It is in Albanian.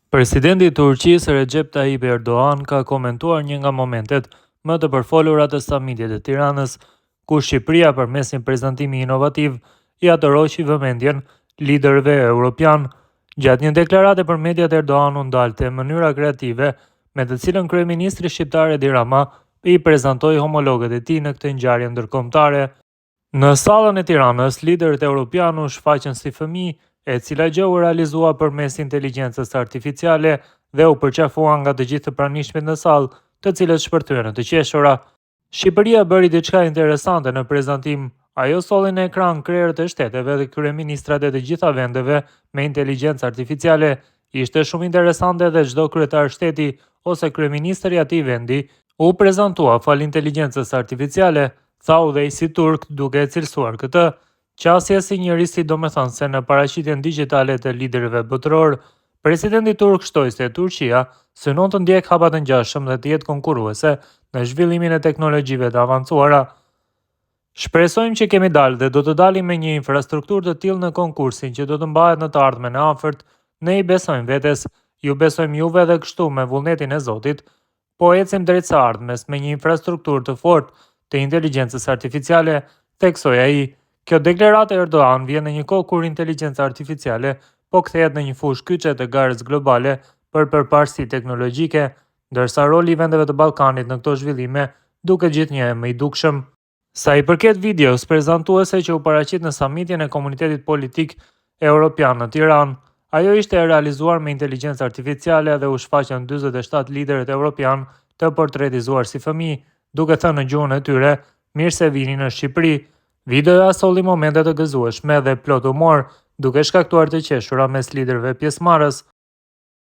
Presidenti i Turqisë Recep Tayyip Erdogan ka komentuar një nga momentet më të përfolura të samitit të Tiranës, ku Shqipëria përmes një prezantimi inovativ i atëroqi vëmendjen liderëve europian. Gjatë një deklarate për mediat, Erdogan u ndalte në mënyra kreative, me të cilën kryeministri shqiptar Edi Rama i prezantoi homologët e tij në këtë ngjarje ndërkombëtare. Në sallën e Tiranës, liderët europian u shfaqën si fëmijë, e cila gjë u realizua përmes inteligjencës artificiale dhe u përqafua nga të gjithë të pranishmit në sallë, të cilët shpërthyen të qeshura. Shqipëria bëri diçka interesante në prezantim. Ajo solli në ekran krerët e shteteve dhe kryeministrat e të gjitha vendeve me inteligjencë artificiale. Ishte shumë interesante dhe çdo kryetar shteti ose kryeministër i atij vendi u prezantua fal inteligjencës artificiale, tha udhëheqësi turk duke e cilësuar këtë. Qasje si njërisi domethënë se në paraqitjen digjitale të liderëve botëror, presidenti turk shtoi se Turqia synon të ndjek hapa të ngjashëm dhe të jetë konkurruese në zhvillimin e teknologjive të avancuara. Shpresojmë që kemi dalë dhe do të dalim me një infrastrukturë të tillë në konkursin që do të mbahet në të ardhmen e afërt. Ne i besojmë vetes, ju besojmë juve dhe kështu me vullnetin e Zotit, po ecim drejt së ardhmes me një infrastrukturë të fortë të inteligjencës artificiale, theksoi ai. Kjo deklarate e Erdogan vjen në një kohë kur inteligjenca artificiale po kthehet në një fushë kyçe të garës globale për përparësi teknologjike, ndërsa roli i vendeve të Ballkanit në këto zhvillime duket gjithnjë më i dukshëm. Sa i përket videos prezantuese që u paraqit në samitin e komunitetit politik europian në Tiranë, ajo ishte e realizuar me inteligjencë artificiale dhe u shfaqën 47 liderët europian të portretizuar si fëmijë, duke thënë në gjuhën e tyre: "Mirë se vini në Shqipëri." Videoja solli momente të gëzueshme dhe plot humor, duke shkaktuar të qeshura mes liderëve pjesëmarrës.